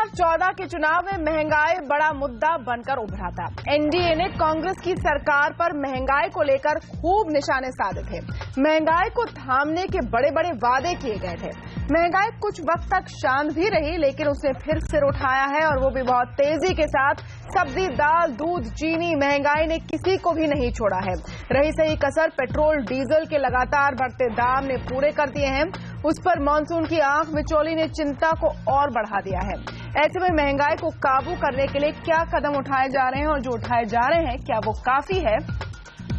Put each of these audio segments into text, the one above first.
2014 के चुनाव में महंगाई बड़ा मुद्दा बनकर उभरा था। एनडीए ने कांग्रेस की सरकार पर महंगाई को लेकर खूब निशाने साधे थे। महंगाई को थामने के बड़े बड़े वादे किए गए थे। महंगाई कुछ वक्त तक शांत भी रही, लेकिन उसने फिर सिर उठाया है और वो भी बहुत तेजी के साथ। सब्जी, दाल, दूध, चीनी, महंगाई ने किसी को भी नहीं छोड़ा है। रही सही कसर पेट्रोल डीजल के लगातार बढ़ते दाम ने पूरे कर दिए हैं। उस पर मानसून की आंख मिचौली ने चिंता को और बढ़ा दिया है। ऐसे में महंगाई को काबू करने के लिए क्या कदम उठाए जा रहे हैं और जो उठाए जा रहे हैं क्या वो काफी है,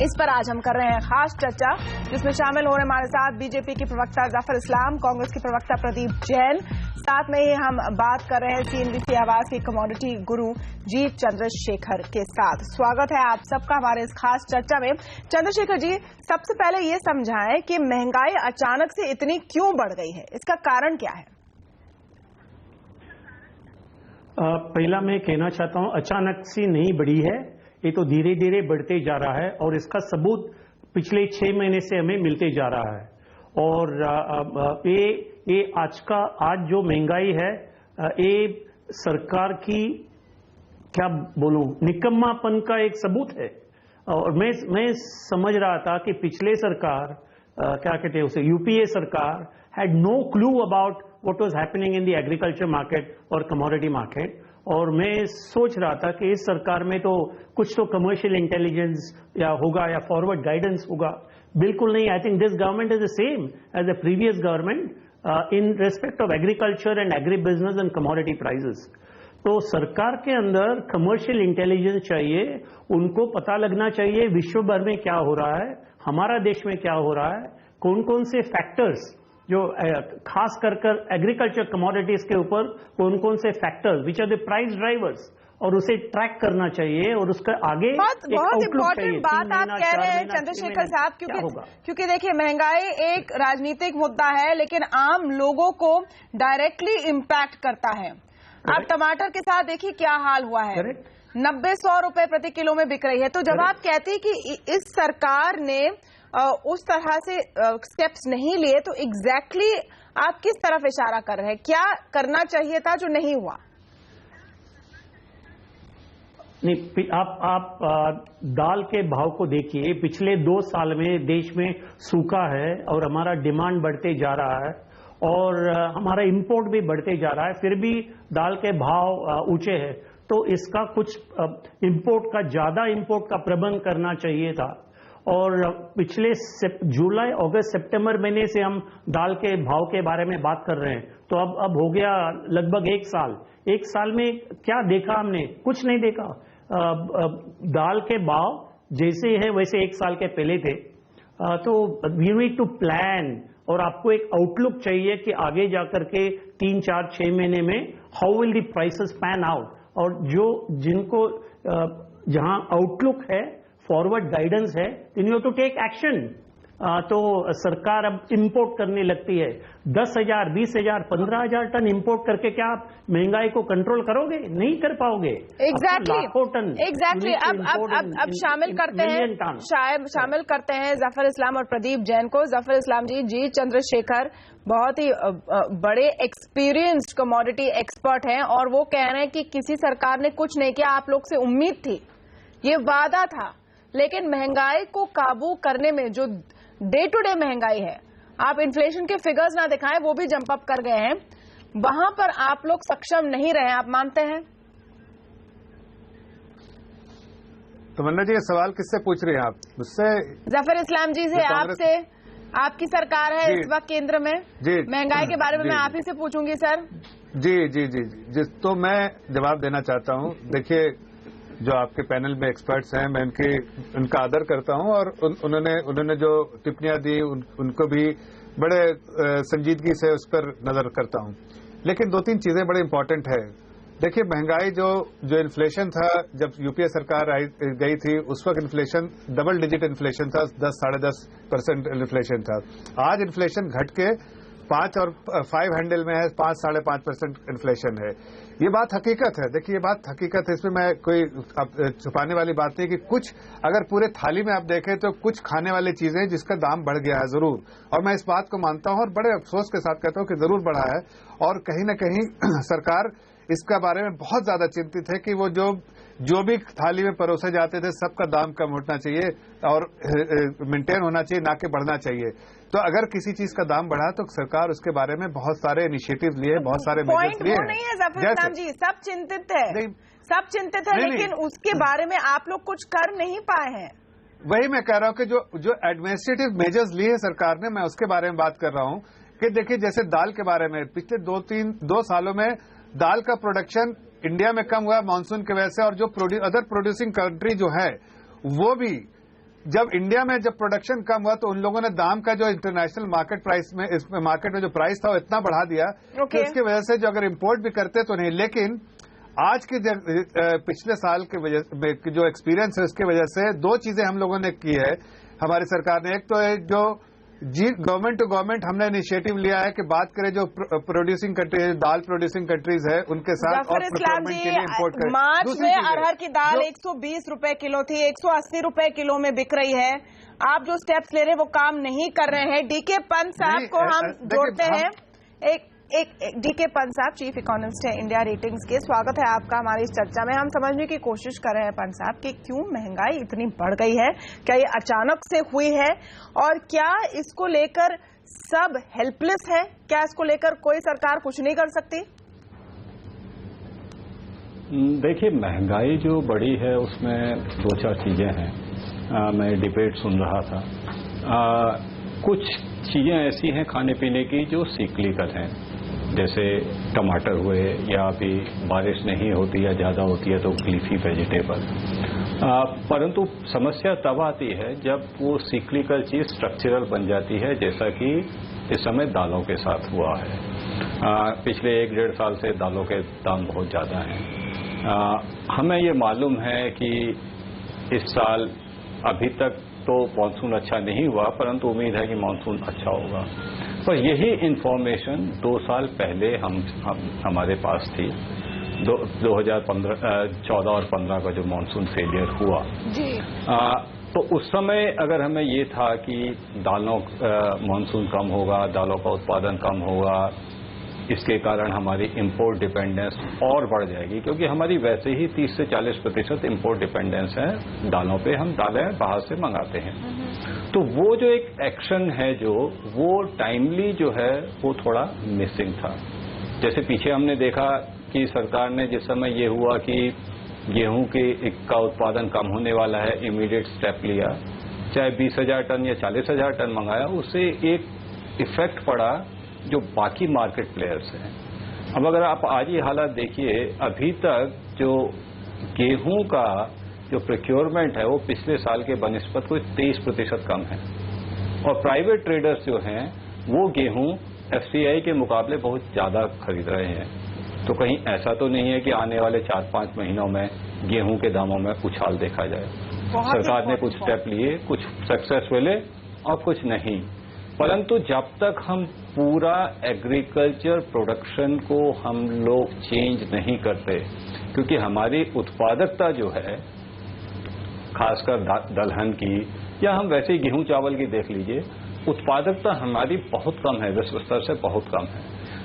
इस पर आज हम कर रहे हैं खास चर्चा, जिसमें शामिल हो रहे हमारे साथ बीजेपी की प्रवक्ता जफर इस्लाम, कांग्रेस की प्रवक्ता प्रदीप जैन, साथ में ही हम बात कर रहे हैं सीएनबीसी आवाज की कमोडिटी गुरु जी चंद्रशेखर के साथ। स्वागत है आप सबका हमारे इस खास चर्चा में। चंद्रशेखर जी, सबसे पहले ये समझाएं कि महंगाई अचानक से इतनी क्यों बढ़ गई है, इसका कारण क्या है? पहला मैं कहना चाहता हूं, अचानक से नहीं बढ़ी है, ये तो धीरे धीरे बढ़ते जा रहा है और इसका सबूत पिछले 6 महीने से हमें मिलते जा रहा है। और ये आज जो महंगाई है, ये सरकार की क्या बोलूं, निकम्मापन का एक सबूत है। और मैं समझ रहा था कि पिछले सरकार, क्या कहते हैं उसे, यूपीए सरकार had no clue about what was happening in the agriculture market और कमोडिटी मार्केट। और मैं सोच रहा था कि इस सरकार में तो कुछ तो कमर्शियल इंटेलिजेंस या होगा या फॉरवर्ड गाइडेंस होगा। बिल्कुल नहीं। I think this government is the same as the previous government in respect of agriculture and agri business and commodity prices. तो सरकार के अंदर कमर्शियल इंटेलिजेंस चाहिए, उनको पता लगना चाहिए विश्व भर में क्या हो रहा है, हमारा देश में क्या हो रहा है, कौन कौन से फैक्टर्स जो खास कर एग्रीकल्चर कमोडिटीज के ऊपर कौन कौन से factors which are the price drivers, और उसे ट्रैक करना चाहिए और उसका आगे बहुत इम्पोर्टेंट बात आप कह रहे हैं चंद्रशेखर साहब, क्योंकि देखिए महंगाई एक राजनीतिक मुद्दा है, लेकिन आम लोगों को डायरेक्टली इम्पैक्ट करता है। आप टमाटर के साथ देखिए क्या हाल हुआ है, 90-100 रुपए प्रति किलो में बिक रही है। तो जब आप कहते हैं कि इस सरकार ने उस तरह से स्टेप्स नहीं लिए, तो एग्जैक्टली आप किस तरफ इशारा कर रहे हैं? क्या करना चाहिए था जो नहीं हुआ? नहीं, आप दाल के भाव को देखिए। पिछले 2 साल में देश में सूखा है और हमारा डिमांड बढ़ते जा रहा है और हमारा इंपोर्ट भी बढ़ते जा रहा है, फिर भी दाल के भाव ऊंचे हैं। तो इसका कुछ ज्यादा इंपोर्ट का प्रबंध करना चाहिए था। और पिछले जुलाई, अगस्त, सितंबर महीने से हम दाल के भाव के बारे में बात कर रहे हैं, तो अब हो गया लगभग 1 साल। 1 साल में क्या देखा हमने? कुछ नहीं देखा। दाल के भाव जैसे है वैसे 1 साल के पहले थे। तो वी नीड टू प्लान, और आपको एक आउटलुक चाहिए कि आगे जाकर के 3, 4, 6 महीने में how will the prices pan out. और जिनको जहां आउटलुक है, फॉरवर्ड गाइडेंस है, you have to take action. तो सरकार अब इंपोर्ट करने लगती है। 10,000, 20,000, 15,000 टन इंपोर्ट करके क्या आप महंगाई को कंट्रोल करोगे? नहीं कर पाओगे। एग्जैक्टली। अब शामिल करते हैं जफर इस्लाम और प्रदीप जैन को। जफर इस्लाम जी चंद्रशेखर बहुत ही बड़े एक्सपीरियंस्ड कमोडिटी एक्सपर्ट हैं और वो कह रहे हैं कि किसी सरकार ने कुछ नहीं किया, आप लोग से उम्मीद थी, ये वादा था, लेकिन महंगाई को काबू करने में जो डे टू डे महंगाई है, आप इन्फ्लेशन के फिगर्स ना दिखाएं, वो भी जंप अप कर गए हैं, वहां पर आप लोग सक्षम नहीं रहे, आप मानते हैं? तमन्ना जी, ये सवाल किससे पूछ रहे हैं आप? मुझसे? जफर इस्लाम जी से, आपसे। आपकी सरकार है इस वक्त केंद्र में। महंगाई के बारे में मैं आप ही से पूछूंगी सर। जी। तो मैं जवाब देना चाहता हूं। देखिए, जो आपके पैनल में एक्सपर्ट्स हैं, मैं उनका आदर करता हूं और उन्होंने जो टिप्पणियां दी उनको भी बड़े संजीदगी से उस पर नजर करता हूं। लेकिन 2-3 चीजें बड़े इंपॉर्टेंट है। देखिए, महंगाई जो इन्फ्लेशन था, जब यूपीए सरकार गई थी, उस वक्त इन्फ्लेशन डबल डिजिट इन्फ्लेशन था, 10-10.5% इन्फ्लेशन था। आज इन्फ्लेशन घट के 5 और 5 हैंडल में है, 5-5.5% इन्फ्लेशन है। ये बात हकीकत है। देखिए, ये बात हकीकत है, इसमें मैं कोई छुपाने वाली बात नहीं कि कुछ अगर पूरे थाली में आप देखें तो कुछ खाने वाली चीजें जिसका दाम बढ़ गया है जरूर, और मैं इस बात को मानता हूं और बड़े अफसोस के साथ कहता हूं कि जरूर बढ़ा है। और कहीं ना कहीं सरकार इसका बारे में बहुत ज्यादा चिंतित है कि वो जो भी थाली में परोसे जाते थे सबका दाम कम होना चाहिए और मेंटेन होना चाहिए, ना कि बढ़ना चाहिए। तो अगर किसी चीज का दाम बढ़ा तो सरकार उसके बारे में बहुत सारे इनिशिएटिव लिए, बहुत सारे मेजर्स लिए नहीं है ज़फर इस्लाम जी, सब चिंतित है, सब चिंतित है, लेकिन उसके बारे में आप लोग कुछ कर नहीं पाए हैं। वही मैं कह रहा हूं कि जो एडमिनिस्ट्रेटिव मेजर्स लिए है सरकार ने, मैं उसके बारे में बात कर रहा हूं कि देखिए जैसे दाल के बारे में पिछले 2 सालों में दाल का प्रोडक्शन इंडिया में कम हुआ मानसून की वजह से, और जो अदर प्रोड्यूसिंग कंट्री जो है वो भी जब इंडिया में जब प्रोडक्शन कम हुआ तो उन लोगों ने दाम का जो इंटरनेशनल मार्केट प्राइस में मार्केट में जो प्राइस था वो इतना बढ़ा दिया कि उसकी वजह से जो अगर इंपोर्ट भी करते तो नहीं। लेकिन आज के पिछले साल के वजह जो एक्सपीरियंस है उसकी वजह से 2 चीजें हम लोगों ने की है हमारी सरकार ने। एक तो जो गवर्नमेंट टू गवर्नमेंट हमने इनिशिएटिव लिया है कि बात करें जो प्रोड्यूसिंग कंट्रीज, दाल प्रोड्यूसिंग कंट्रीज है उनके साथ और प्रोक्योरमेंट के लिए इंपोर्ट करें। मार्च में अरहर की दाल 120 रुपए किलो थी, 180 रुपए किलो में बिक रही है। आप जो स्टेप्स ले रहे हैं वो काम नहीं कर रहे हैं। डीके पंत साहब को हम जोड़ते हैं। एक डीके पंत साहब चीफ इकोनॉमिस्ट है इंडिया रेटिंग्स के, स्वागत है आपका हमारी इस चर्चा में। हम समझने की कोशिश कर रहे हैं पंत साहब कि क्यों महंगाई इतनी बढ़ गई है, क्या ये अचानक से हुई है और क्या इसको लेकर सब हेल्पलेस है, क्या इसको लेकर कोई सरकार कुछ नहीं कर सकती? देखिए महंगाई जो बढ़ी है उसमें 2-4 चीजें हैं। मैं डिबेट सुन रहा था। कुछ चीजें ऐसी हैं खाने पीने की जो सिक्लिकल हैं, जैसे टमाटर हुए, या अभी बारिश नहीं होती या ज्यादा होती है तो लीफी वेजिटेबल। परंतु समस्या तब आती है जब वो सिक्लिकल चीज स्ट्रक्चरल बन जाती है, जैसा कि इस समय दालों के साथ हुआ है। पिछले 1-1.5 साल से दालों के दाम बहुत ज्यादा हैं। हमें ये मालूम है कि इस साल अभी तक तो मानसून अच्छा नहीं हुआ, परंतु उम्मीद है कि मानसून अच्छा होगा। पर यही इंफॉर्मेशन 2 साल पहले हमारे पास थी। 2014 और 15 का जो मानसून फेलियर हुआ जी। तो उस समय अगर हमें ये था कि दालों मानसून कम होगा, दालों का उत्पादन कम होगा, इसके कारण हमारी इंपोर्ट डिपेंडेंस और बढ़ जाएगी, क्योंकि हमारी वैसे ही 30 से 40% इंपोर्ट डिपेंडेंस है दालों पे, हम दालें बाहर से मंगाते हैं। तो वो जो एक एक्शन है जो वो टाइमली जो है वो थोड़ा मिसिंग था। जैसे पीछे हमने देखा कि सरकार ने जिस समय ये हुआ कि गेहूं का उत्पादन कम होने वाला है, इमीडिएट स्टेप लिया, चाहे 20,000 टन या 40,000 टन मंगाया, उससे एक इफेक्ट पड़ा जो बाकी मार्केट प्लेयर्स हैं। अब अगर आप आज ये हालात देखिए, अभी तक जो गेहूं का जो प्रोक्योरमेंट है वो पिछले साल के बनिस्बत कोई 23% कम है, और प्राइवेट ट्रेडर्स जो हैं वो गेहूं एफसीआई के मुकाबले बहुत ज्यादा खरीद रहे हैं। तो कहीं ऐसा तो नहीं है कि आने वाले 4-5 महीनों में गेहूं के दामों में उछाल देखा जाए। सरकार ने कुछ स्टेप लिए, कुछ सक्सेस मिले और कुछ नहीं। परंतु जब तक हम पूरा एग्रीकल्चर प्रोडक्शन को हम लोग चेंज नहीं करते, क्योंकि हमारी उत्पादकता जो है खासकर दलहन की, या हम वैसे ही गेहूं चावल की देख लीजिए, उत्पादकता हमारी बहुत कम है, विश्व स्तर से बहुत कम है।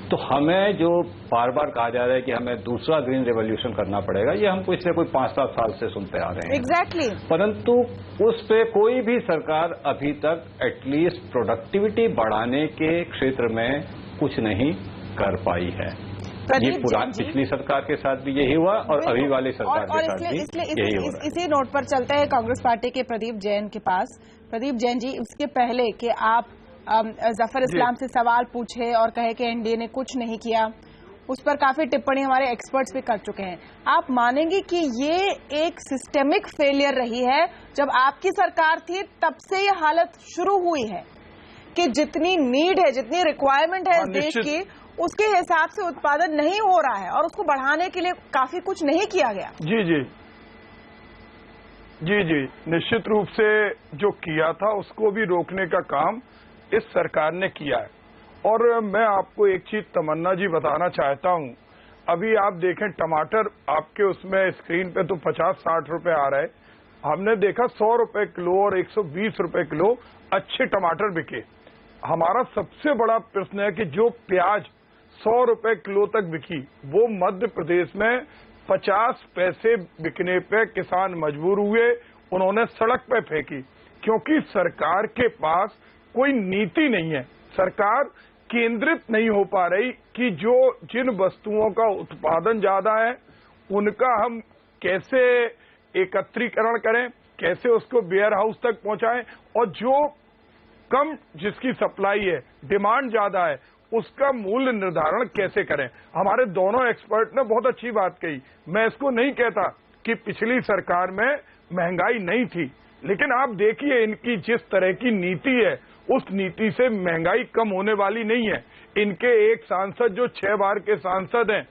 तो हमें जो बार बार कहा जा रहा है कि हमें दूसरा ग्रीन रेवोल्यूशन करना पड़ेगा, ये हम पिछले कोई 5-7 साल से सुनते आ रहे हैं। एग्जैक्टली। परंतु उस पे कोई भी सरकार अभी तक एटलीस्ट प्रोडक्टिविटी बढ़ाने के क्षेत्र में कुछ नहीं कर पाई है। ये पिछली सरकार के साथ भी यही हुआ और अभी वाली सरकार के साथ भी यही हो रहा है। इसी नोट पर चलते हैं कांग्रेस पार्टी के प्रदीप जैन के पास। प्रदीप जैन जी, इसके पहले कि आप जफर इस्लाम से सवाल पूछे और कहे कि एनडीए ने कुछ नहीं किया, उस पर काफी टिप्पणी हमारे एक्सपर्ट्स भी कर चुके हैं। आप मानेंगे कि ये एक सिस्टेमिक फेलियर रही है? जब आपकी सरकार थी तब से ये हालत शुरू हुई है कि जितनी नीड है, जितनी रिक्वायरमेंट है इस देश की, उसके हिसाब से उत्पादन नहीं हो रहा है और उसको बढ़ाने के लिए काफी कुछ नहीं किया गया। जी जी जी जी निश्चित रूप से जो किया था उसको भी रोकने का काम इस सरकार ने किया है। और मैं आपको एक चीज तमन्ना जी बताना चाहता हूं, अभी आप देखें टमाटर आपके उसमें स्क्रीन पे तो 50-60 रुपए आ रहे, हमने देखा 100 रुपए किलो और 120 रुपए किलो अच्छे टमाटर बिके। हमारा सबसे बड़ा प्रश्न है कि जो प्याज 100 रुपए किलो तक बिकी, वो मध्य प्रदेश में 50 पैसे बिकने पे किसान मजबूर हुए, उन्होंने सड़क पे फेंकी, क्योंकि सरकार के पास कोई नीति नहीं है। सरकार केंद्रित नहीं हो पा रही कि जो जिन वस्तुओं का उत्पादन ज्यादा है उनका हम कैसे एकत्रीकरण करें, कैसे उसको वेयर हाउस तक पहुंचाएं, और जो कम जिसकी सप्लाई है, डिमांड ज्यादा है, उसका मूल्य निर्धारण कैसे करें। हमारे दोनों एक्सपर्ट ने बहुत अच्छी बात कही। मैं इसको नहीं कहता कि पिछली सरकार में महंगाई नहीं थी, लेकिन आप देखिए इनकी जिस तरह की नीति है, उस नीति से महंगाई कम होने वाली नहीं है। इनके एक सांसद जो 6 बार के सांसद हैं,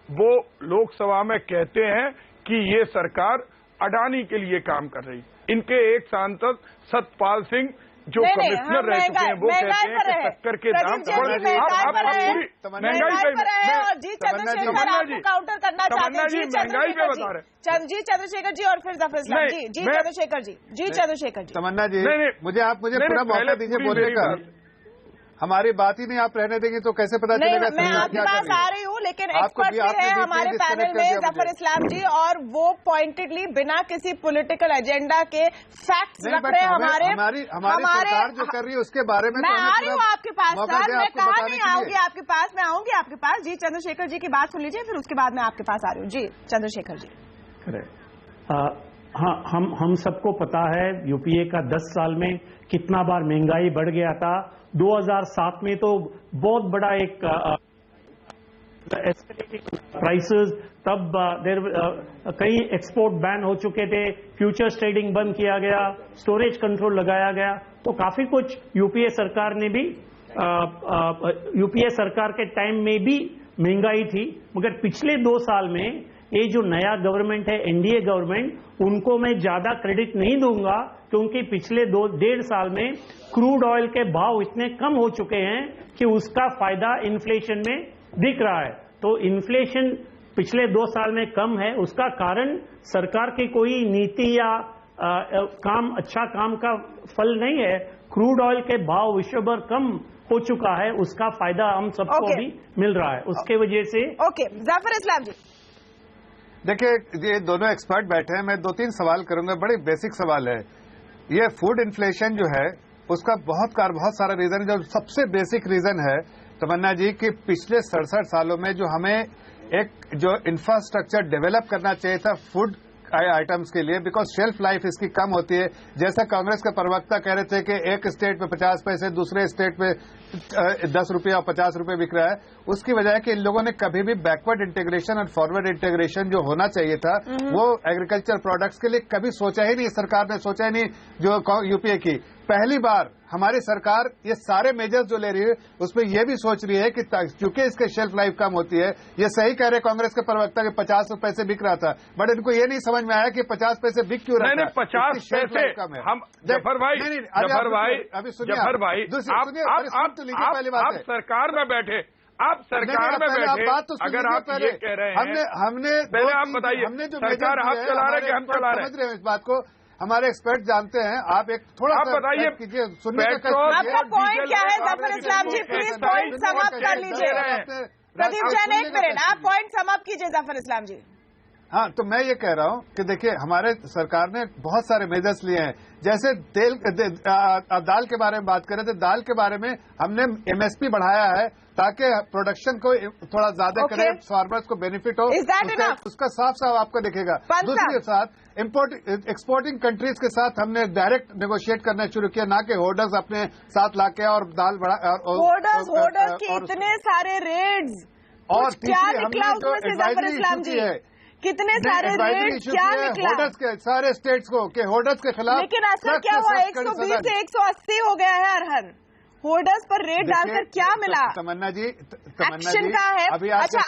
वो लोकसभा में कहते हैं कि ये सरकार अडानी के लिए काम कर रही। इनके एक सांसद सतपाल सिंह जो कमिश्नर रह चुके हैं, वो कहते हैं कि शक्कर के दाम महंगाई पे बता रहे जी चंद्रशेखर जी और फिर जफर इस्लाम जी। जी चंद्रशेखर जी। तमन्ना जी, मुझे पूरा मौका दीजिए बोलने का। हमारी बात ही नहीं आप रहने देंगे तो कैसे पता चलेगा? मैं आपके पास आ रही हूँ, लेकिन एक्सपर्ट भी है हमारे पैनल में जफर इस्लाम जी, और वो पॉइंटेडली बिना किसी पॉलिटिकल एजेंडा के फैक्ट्स रख रहे हैं हमारी सरकार जो कर रही है उसके बारे में। मैं आ रही हूँ आपके पास सर, मैं कहा नहीं आऊंगी आपके पास, मैं आऊंगी आपके पास। जी चंद्रशेखर जी की बात सुन लीजिए, फिर उसके बाद मैं आपके पास आ रही हूँ। जी चंद्रशेखर जी। हाँ, हम सबको पता है यूपीए का 10 साल में कितना बार महंगाई बढ़ गया था। 2007 में तो बहुत बड़ा एक प्राइसेस, तब कई एक्सपोर्ट बैन हो चुके थे, फ्यूचर्स ट्रेडिंग बंद किया गया, स्टोरेज कंट्रोल लगाया गया, तो काफी कुछ यूपीए सरकार ने भी यूपीए सरकार के टाइम में भी महंगाई थी। मगर पिछले 2 साल में ये जो नया गवर्नमेंट है, एनडीए गवर्नमेंट, उनको मैं ज्यादा क्रेडिट नहीं दूंगा, क्योंकि पिछले 2-1.5 साल में क्रूड ऑयल के भाव इतने कम हो चुके हैं कि उसका फायदा इन्फ्लेशन में दिख रहा है। तो इन्फ्लेशन पिछले 2 साल में कम है, उसका कारण सरकार की कोई नीति या अच्छा काम का फल नहीं है। क्रूड ऑयल के भाव विश्वभर कम हो चुका है, उसका फायदा हम सबको भी मिल रहा है, उसके वजह से। ओके, जाफर इस्लाम जी। देखिए, ये दोनों एक्सपर्ट बैठे हैं, मैं 2-3 सवाल करूंगा, बड़े बेसिक सवाल है। ये फूड इन्फ्लेशन जो है उसका बहुत सारा रीजन है। जो सबसे बेसिक रीजन है तमन्ना जी कि पिछले 67 सालों में जो हमें एक जो इंफ्रास्ट्रक्चर डेवलप करना चाहिए था फूड आइटम्स के लिए, बिकॉज शेल्फ लाइफ इसकी कम होती है। जैसा कांग्रेस के प्रवक्ता कह रहे थे कि एक स्टेट में 50 पैसे, दूसरे स्टेट में 10 रुपये और 50 रुपये बिक रहा है, उसकी वजह है कि इन लोगों ने कभी भी बैकवर्ड इंटीग्रेशन और फॉरवर्ड इंटीग्रेशन जो होना चाहिए था वो एग्रीकल्चर प्रोडक्ट्स के लिए कभी सोचा ही नहीं। सरकार ने सोचा ही नहीं। जो यूपीए की पहली बार हमारी सरकार ये सारे मेजर्स जो ले रही है उसमें यह भी सोच रही है कि चूंकि इसके शेल्फ लाइफ कम होती है, ये सही कह रहे कांग्रेस के प्रवक्ता के 50 पैसे बिक रहा था, बट इनको ये नहीं समझ में आया कि 50 पैसे बिक क्यों रहा है। 50 पैसे कम है। हम जफर भाई अभी सुनिए, जफर भाई, आप सरकार में बैठे, आप सरकार में बैठे, अगर आप ये कह रहे हैं, हमने पहले आप बताइए, हमने जो सरकार आप चला रहे हैं कि हम चला रहे हैं? समझ रहे हैं इस बात को, हमारे एक्सपर्ट जानते हैं। आप एक थोड़ा आप बताइए कीजिए, सुनने का आपका पॉइंट क्या है जफर इस्लाम जी? प्लीज पॉइंट समाप्त कर लीजिए। प्रदीप जैन, 1 मिनट, आप पॉइंट समाप्त कीजिए जफर इस्लाम जी। हाँ, तो मैं ये कह रहा हूँ कि देखिए हमारे सरकार ने बहुत सारे मेजर्स लिए हैं। जैसे दाल के बारे में बात करें तो दाल के बारे में हमने एमएसपी बढ़ाया है ताकि प्रोडक्शन को थोड़ा ज्यादा करें, फार्मर्स को बेनिफिट हो, उसका साफ साफ आपको दिखेगा। दूसरे साथ एक्सपोर्टिंग कंट्रीज के साथ हमने डायरेक्ट नेगोशिएट करना शुरू किया, ना कि होर्डर्स अपने साथ लाके और दाल बढ़ा होर्डर्स के इतने सारे रेट्स, और क्या निकला उसमें से जफर इस्लाम जी? कितने सारे रेट क्या निकला? होर्डर्स के सारे स्टेट्स को कि होर्डर्स के खिलाफ, लेकिन असर क्या हुआ? 120 से 180 हो गया है हर होर्डर्स पर रेट डालकर क्या मिला? तमन्ना जी, एक्शन का है। अच्छा,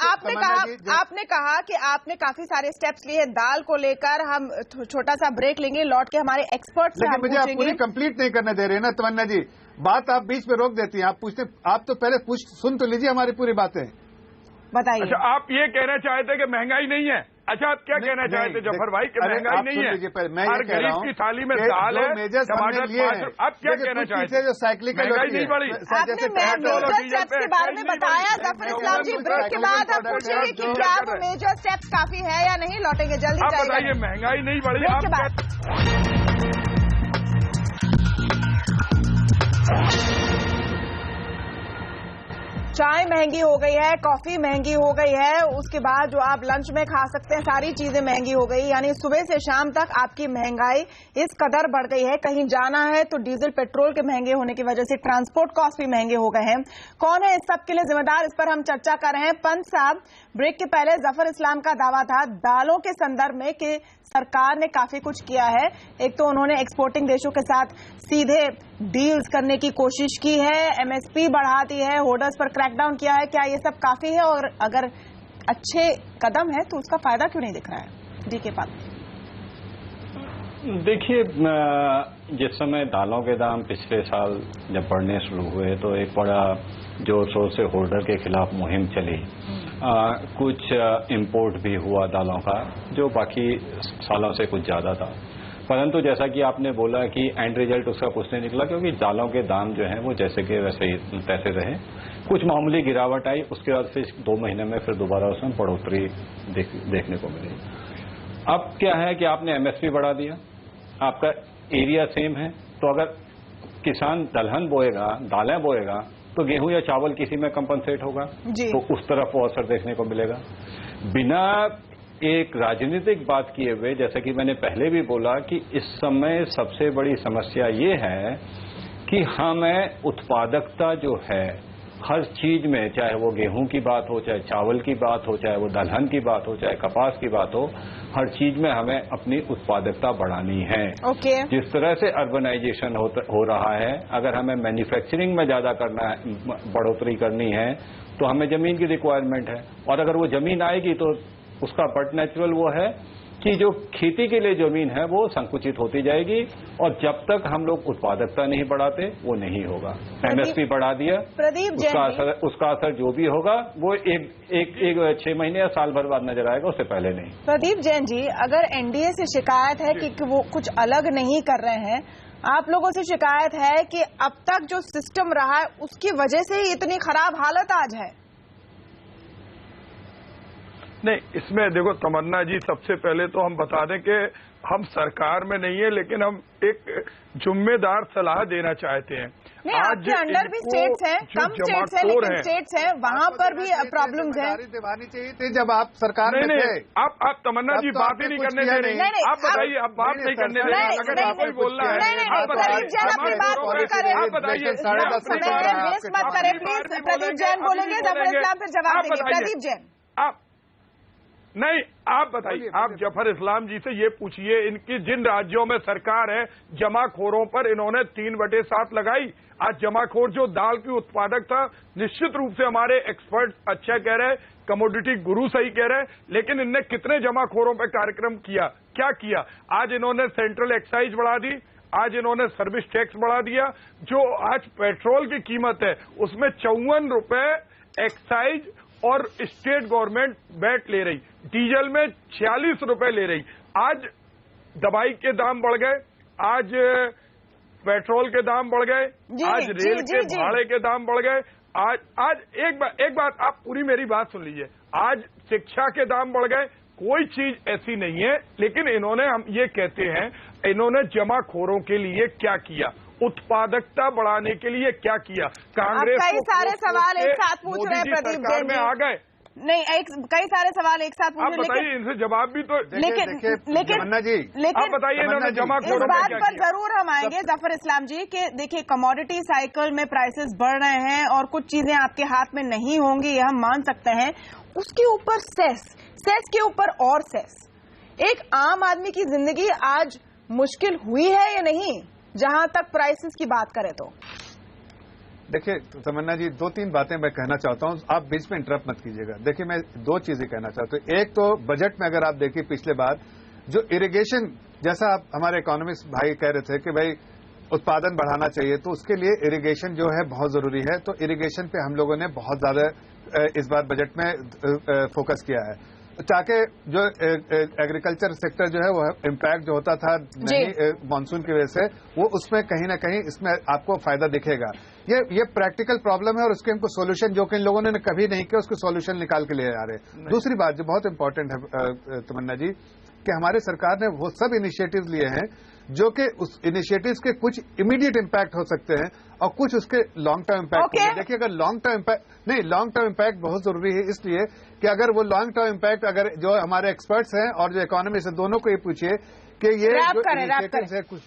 आपने कहा कि आपने काफी सारे स्टेप्स लिए दाल को लेकर। हम छोटा सा ब्रेक लेंगे, लौट के हमारे एक्सपर्ट से मुझे आप पूरी कंप्लीट नहीं करने दे रहे ना तमन्ना जी, बात आप बीच में रोक देती हैं। आप पूछते, आप तो पहले सुन तो लीजिए हमारी पूरी बातें, बताइए। अच्छा, आप ये कहना चाहते हैं कि महंगाई नहीं है? अच्छा, आप क्या कहना चाहते जफर भाई कि महंगाई नहीं है? हर गरीब की थाली में दाल है, टमाटर 5। अब क्या कहना चाहते? जो साइक्लिकल महंगाई नहीं बढ़ी। आपने मेजर स्टेप्स के बारे में बताया जफर इस्लाम जी। ब्रेक के बाद आप पूछेंगे कि क्या वो मेजर स्टेप्स काफी है या नहीं। लौटेंगे जल्दी। आप बताइए, महंगाई नहीं बढ़ी। ब्रेक के बाद चाय महंगी हो गई है, कॉफी महंगी हो गई है, उसके बाद जो आप लंच में खा सकते हैं सारी चीजें महंगी हो गई। यानी सुबह से शाम तक आपकी महंगाई इस कदर बढ़ गई है। कहीं जाना है तो डीजल पेट्रोल के महंगे होने की वजह से ट्रांसपोर्ट कॉस्ट भी महंगे हो गए हैं। कौन है इस सब के लिए जिम्मेदार, इस पर हम चर्चा कर रहे हैं। पंत साहब, ब्रेक के पहले जफर इस्लाम का दावा था दालों के संदर्भ में कि सरकार ने काफी कुछ किया है। एक तो उन्होंने एक्सपोर्टिंग देशों के साथ सीधे डील्स करने की कोशिश की है, एमएसपी बढ़ा दी है, होर्डर्स पर क्रैकडाउन किया है। क्या ये सब काफी है? और अगर अच्छे कदम है तो उसका फायदा क्यों नहीं दिख रहा है? डी के पास देखिए, जिस समय दालों के दाम पिछले साल जब बढ़ने शुरू हुए तो एक बड़ा जोर शोर से होल्डर के खिलाफ मुहिम चली। कुछ इंपोर्ट भी हुआ दालों का, जो बाकी सालों से कुछ ज्यादा था। परंतु जैसा कि आपने बोला कि एंड रिजल्ट उसका कुछ नहीं निकला, क्योंकि दालों के दाम जो हैं वो जैसे के वैसे ही तैसे रहे। कुछ मामूली गिरावट आई, उसके बाद फिर 2 महीने में फिर दोबारा उसमें बढ़ोतरी देखने को मिली। अब क्या है कि आपने एमएसपी बढ़ा दिया, आपका एरिया सेम है, तो अगर किसान दलहन बोएगा, दालें बोएगा, तो गेहूं या चावल किसी में कंपनसेट होगा, तो उस तरफ वो असर देखने को मिलेगा। बिना एक राजनीतिक बात किए हुए, जैसा कि मैंने पहले भी बोला कि इस समय सबसे बड़ी समस्या ये है कि हमें उत्पादकता जो है हर चीज में, चाहे वो गेहूं की बात हो, चाहे चावल की बात हो, चाहे वो दलहन की बात हो, चाहे कपास की बात हो, हर चीज में हमें अपनी उत्पादकता बढ़ानी है। जिस तरह से अर्बनाइजेशन हो रहा है, अगर हमें मैन्युफैक्चरिंग में ज्यादा करना है, बढ़ोतरी करनी है, तो हमें जमीन की रिक्वायरमेंट है। और अगर वो जमीन आएगी तो उसका बट नेचुरल वो है कि जो खेती के लिए जमीन है वो संकुचित होती जाएगी, और जब तक हम लोग उत्पादकता नहीं बढ़ाते वो नहीं होगा। एमएसपी बढ़ा दिया, उसका असर जो भी होगा वो एक 6 महीने या साल भर बाद नजर आएगा, उससे पहले नहीं। प्रदीप जैन जी, अगर एनडीए से शिकायत है कि वो कुछ अलग नहीं कर रहे हैं, आप लोगों से शिकायत है कि अब तक जो सिस्टम रहा है उसकी वजह से ही इतनी खराब हालत आज है। नहीं, इसमें देखो तमन्ना जी, सबसे पहले तो हम बता दें कि हम सरकार में नहीं है, लेकिन हम एक जिम्मेदार सलाह देना चाहते हैं। आपके अंडर भी स्टेट्स हैं, कम स्टेट्स हैं, लेकिन स्टेट्स हैं, वहां पर भी प्रॉब्लम्स हैं। दिवानी चाहिए थी जब आप सरकार में थे। आप तमन्ना जी बात ही नहीं करने दे रही। आप बताइए, आप बात नहीं करने दे रही। अगर आपको बोलना है, प्रदीप जैन अपनी बात पूरी करें। आप बताइए, वेस्ट मत करें प्लीज। प्रदीप जैन बोलेंगे, जफर इस्लाम फिर जवाब देंगे। प्रदीप जैन आप नहीं, आप बताइए, आप जफर इस्लाम जी से ये पूछिए, इनकी जिन राज्यों में सरकार है, जमाखोरों पर इन्होंने 3/7 लगाई। आज जमाखोर जो दाल की उत्पादक था, निश्चित रूप से हमारे एक्सपर्ट अच्छा कह रहे हैं, कमोडिटी गुरु सही कह रहे हैं, लेकिन इनने कितने जमाखोरों पर कार्यक्रम किया, क्या किया? आज इन्होंने सेंट्रल एक्साइज बढ़ा दी, आज इन्होंने सर्विस टैक्स बढ़ा दिया। जो आज पेट्रोल की कीमत है उसमें 54 रुपए एक्साइज और स्टेट गवर्नमेंट वैट ले रही, डीजल में 46 रुपए ले रही। आज दवाई के दाम बढ़ गए, आज पेट्रोल के दाम बढ़ गए, आज रेल के भाड़े के दाम बढ़ गए। आज एक बात आप पूरी मेरी बात सुन लीजिए, आज शिक्षा के दाम बढ़ गए। कोई चीज ऐसी नहीं है, लेकिन इन्होंने, हम ये कहते हैं, इन्होंने जमाखोरों के लिए क्या किया, उत्पादकता बढ़ाने के लिए क्या किया? कांग्रेस कई सारे सवाल एक साथ पूछ रहे हैं प्रदीप जैन में आ गए। नहीं, कई सारे सवाल एक साथ पूछ रहे हैं। आप बताइए, इनसे जवाब भी तो। लेकिन तमन्ना जी, आप बताइए, इन्होंने जमाखोरों इस बात पर जरूर हम आएंगे जफर इस्लाम जी के। देखिए, कमोडिटी साइकिल में प्राइसेस बढ़ रहे हैं और कुछ चीजें आपके हाथ में नहीं होंगी, ये हम मान सकते हैं। उसके ऊपर सेस के ऊपर और सेस। एक आम आदमी की जिंदगी आज मुश्किल हुई है या नहीं, जहां तक प्राइसेस की बात करें तो? देखिए तमन्ना जी, 2-3 बातें मैं कहना चाहता हूं, आप बीच में इंटरप्ट मत कीजिएगा। देखिए, मैं 2 चीजें कहना चाहता हूं। एक तो बजट में अगर आप देखिए पिछले बार जो इरिगेशन, जैसा आप हमारे इकोनॉमिस्ट भाई कह रहे थे कि भाई उत्पादन बढ़ाना चाहिए, तो उसके लिए इरिगेशन जो है बहुत जरूरी है। तो इरिगेशन पे हम लोगों ने बहुत ज्यादा इस बार बजट में फोकस किया है। ताकि जो एग्रीकल्चर सेक्टर जो है वो इम्पैक्ट जो होता था मानसून की वजह से, वो उसमें कहीं ना कहीं इसमें आपको फायदा दिखेगा। ये प्रैक्टिकल प्रॉब्लम है और उसके हमको सोल्यूशन जो कि इन लोगों ने कभी नहीं किया, उसके सोल्यूशन निकाल के लिए आ रहे। दूसरी बात जो बहुत इंपॉर्टेंट है तमन्ना जी, कि हमारे सरकार ने वो सब इनिशिएटिव्स लिए हैं जो कि उस इनिशिएटिव्स के कुछ इमीडिएट इम्पैक्ट हो सकते हैं और कुछ उसके लॉन्ग टर्म इम्पैक्ट होंगे। देखिए, अगर लॉन्ग टर्म इम्पैक्ट बहुत जरूरी है, इसलिए कि अगर वो लॉन्ग टर्म इम्पैक्ट, अगर जो हमारे एक्सपर्ट्स हैं और जो इकोनॉमिस्ट हैं, दोनों को ये पूछिए कि ये जो इनिशिएटिव्स है कुछ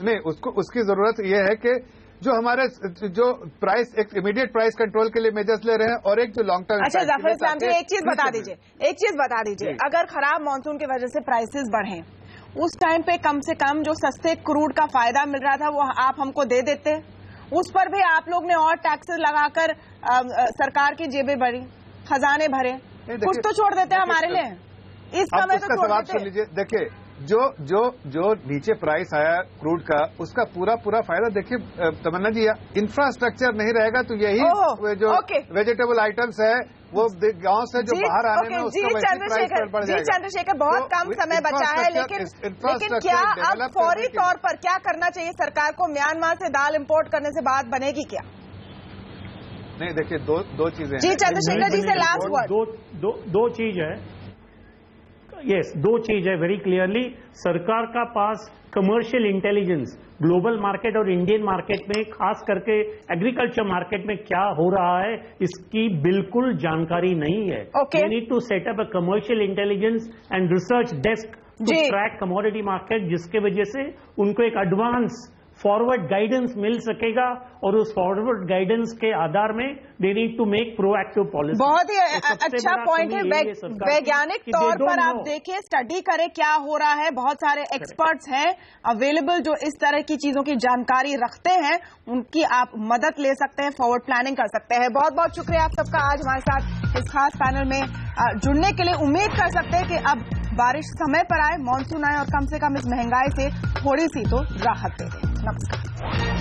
नहीं, उसकी जरूरत ये है कि जो हमारे जो प्राइस, एक इमीडिएट प्राइस कंट्रोल के लिए मेजर्स ले रहे हैं और एक जो लॉन्ग टर्म। अच्छा जाफर इस्लाम जी, एक चीज बता दीजिए, अगर खराब मानसून की वजह से प्राइसेस बढ़े, उस टाइम पे कम से कम जो सस्ते क्रूड का फायदा मिल रहा था वो आप हमको दे देते, उस पर भी आप लोग ने और टैक्सेस लगाकर सरकार की जेबें भरी, खजाने भरे, कुछ तो छोड़ देते हमारे लिए। इस समय तो छोड़ देते। देखिए, जो नीचे प्राइस आया क्रूड का, उसका पूरा फायदा देखिए तमन्ना जी, इंफ्रास्ट्रक्चर नहीं रहेगा तो यही जो वेजिटेबल आइटम्स है वो गांव से जो बाहर आने में उसका चंद्रशेखर, बहुत कम समय बचा है, लेकिन क्या अब फौरी तौर पर क्या करना चाहिए सरकार को? म्यांमार से दाल इंपोर्ट करने से बात बनेगी क्या? नहीं, देखिए दो चीजें जी चंद्रशेखर जी से लास्ट वर्ड। दो चीज है, दो चीज है वेरी क्लियरली। सरकार का पास कमर्शियल इंटेलिजेंस ग्लोबल मार्केट और इंडियन मार्केट में, खास करके एग्रीकल्चर मार्केट में क्या हो रहा है इसकी बिल्कुल जानकारी नहीं है। We need to set up a commercial intelligence and research desk to track commodity market, जिसके वजह से उनको एक एडवांस फॉरवर्ड गाइडेंस मिल सकेगा और उस फॉरवर्ड गाइडेंस के आधार में they need to make proactive policy. बहुत ही अच्छा पॉइंट है। वैज्ञानिक तौर पर आप देखिए, स्टडी करें क्या हो रहा है, बहुत सारे एक्सपर्ट्स हैं अवेलेबल जो इस तरह की चीजों की जानकारी रखते हैं, उनकी आप मदद ले सकते हैं, फॉरवर्ड प्लानिंग कर सकते हैं। बहुत बहुत शुक्रिया आप सबका आज हमारे साथ इस खास पैनल में जुड़ने के लिए। उम्मीद कर सकते हैं कि अब बारिश समय पर आए, मानसून आए और कम से कम इस महंगाई से थोड़ी सी तो राहत दे दे। नमस्कार।